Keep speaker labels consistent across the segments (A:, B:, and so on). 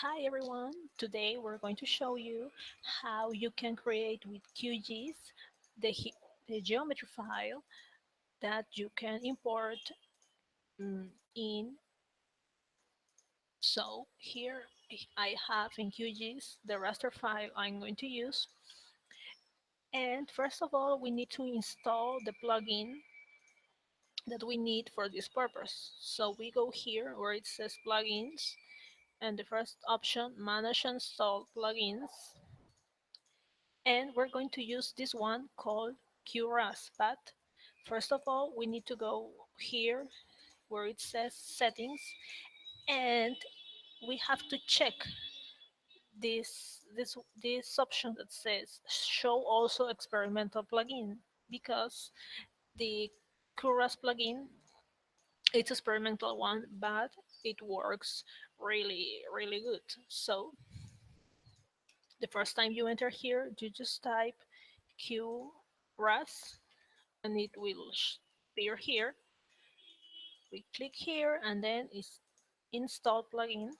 A: Hi everyone, today we're going to show you how you can create with QGIS the geometry file that you can import in. So here I have in QGIS the raster file I'm going to use. And first of all, we need to install the plugin that we need for this purpose. So we go here where it says plugins, and the first option, manage and install plugins. And we're going to use this one called QRAS. But first of all, we need to go here where it says settings, and we have to check this option that says show also experimental plugin, because the QRAS plugin, it's experimental one, but it works really good. So the first time you enter here, you just type QRAS and it will appear here. We click here and then it's install plugin.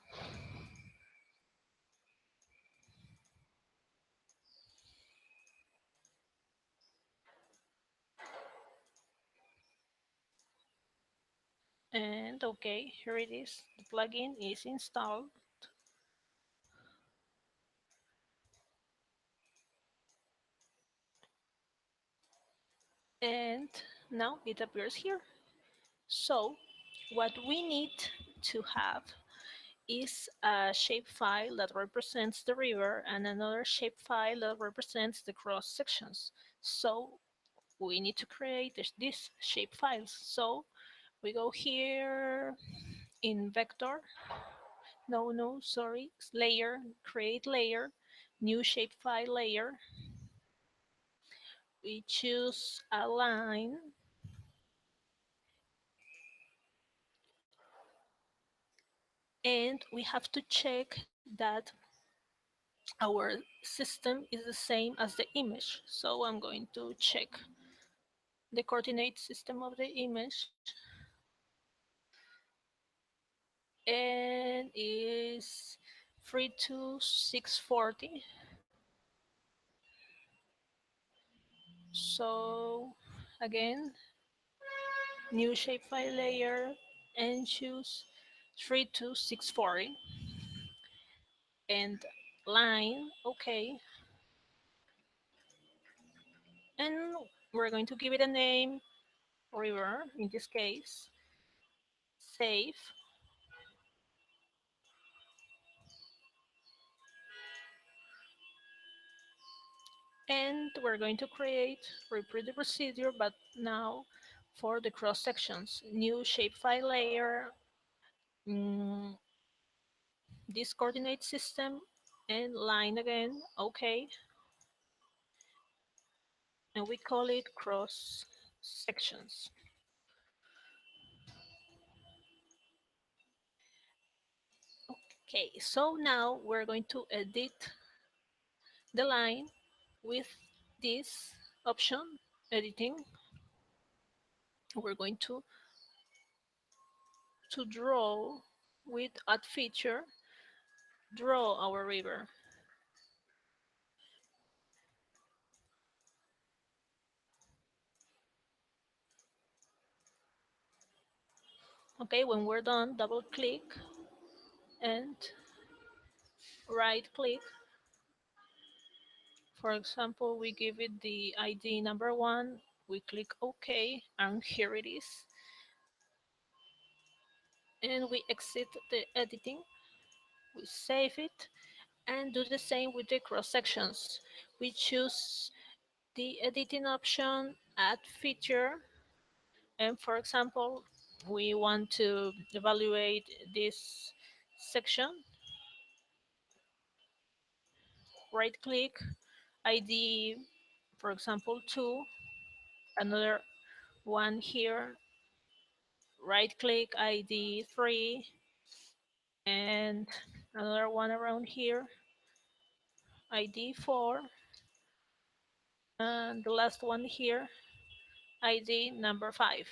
A: And okay, here it is. The plugin is installed. And now it appears here. So what we need to have is a shapefile that represents the river and another shapefile that represents the cross sections. So we need to create these shapefiles. So we go here in vector, sorry, layer, create layer, new shapefile layer. We choose a line, and we have to check that our system is the same as the image. So I'm going to check the coordinate system of the image, and is 32640. So again, new shapefile layer, and choose 32640, and line, okay. And we're going to give it a name, river in this case. Save. And we're going to repeat the procedure, but now for the cross sections. New shapefile layer, mm, this coordinate system, and line again, okay. And we call it cross sections. Okay, so now we're going to edit the line with this option, editing. We're going to draw with add feature, draw our river. Okay, when we're done, double click and right click. For example, we give it the ID number 1, we click OK, and here it is. And we exit the editing, we save it, and do the same with the cross sections. We choose the editing option, add feature, and for example, we want to evaluate this section. Right click, ID, for example, 2, another one here, right click, ID 3, and another one around here, ID 4, and the last one here, ID number 5.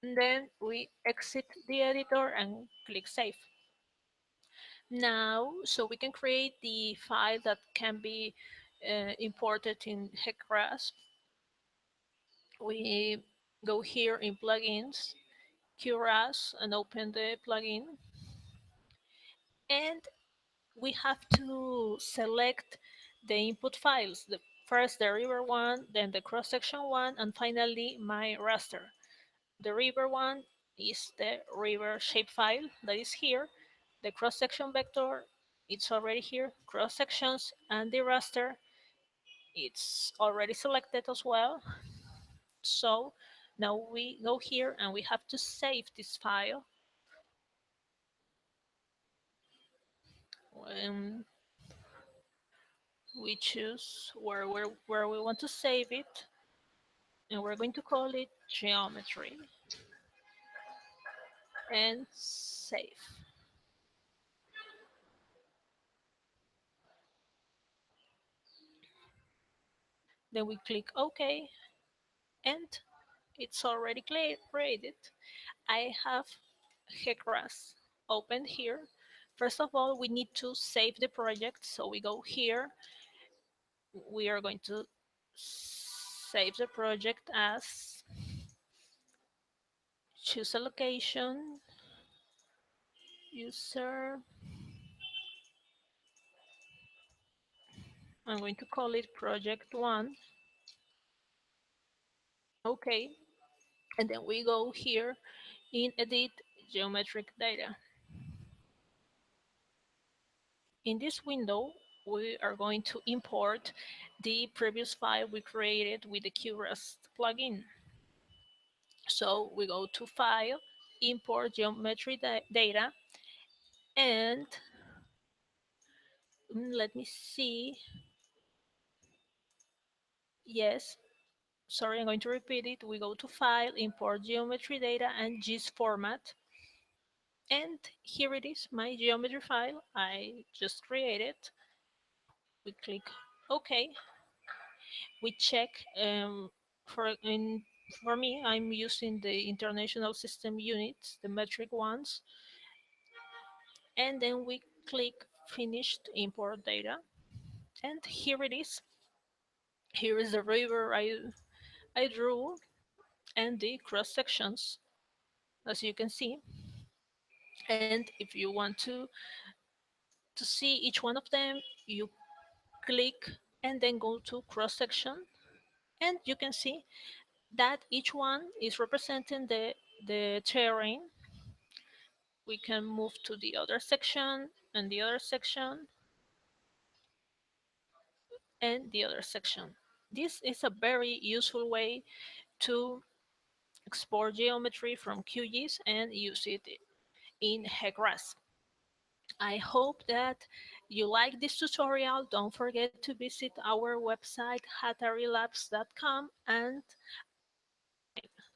A: And then we exit the editor and click save. Now, so we can create the file that can be imported in HEC-RAS. We go here in plugins, QRAS, and open the plugin. And we have to select the input files. The first the river one, then the cross section one, and finally my raster. The river one is the river shapefile that is here. The cross section vector, it's already here. Cross sections and the raster, it's already selected as well. So now we go here and we have to save this file. We choose where we want to save it, and we're going to call it geometry and save. Then we click OK, and it's already created. I have HEC-RAS opened here. First of all, we need to save the project, so we go here. We are going to save the project as, choose a location, user. I'm going to call it project 1. Okay, and then we go here in edit geometric data. In this window, we are going to import the previous file we created with the QRAS plugin. So we go to File, Import Geometry Data, and let me see. Yes, sorry, I'm going to repeat it. We go to File, Import Geometry Data, and GIS format. And here it is, my geometry file I just created. We click OK. We check for in for me, I'm using the international system units, the metric ones, and then we click finished import data, and here it is. Here is the river I drew and the cross sections, as you can see. And if you want to see each one of them, you click and then go to cross section, and you can see that each one is representing the terrain. We can move to the other section and the other section and the other section. This is a very useful way to export geometry from QGIS and use it in HEC-RAS. I hope that you like this tutorial. Don't forget to visit our website hatarilabs.com, and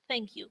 A: thank you.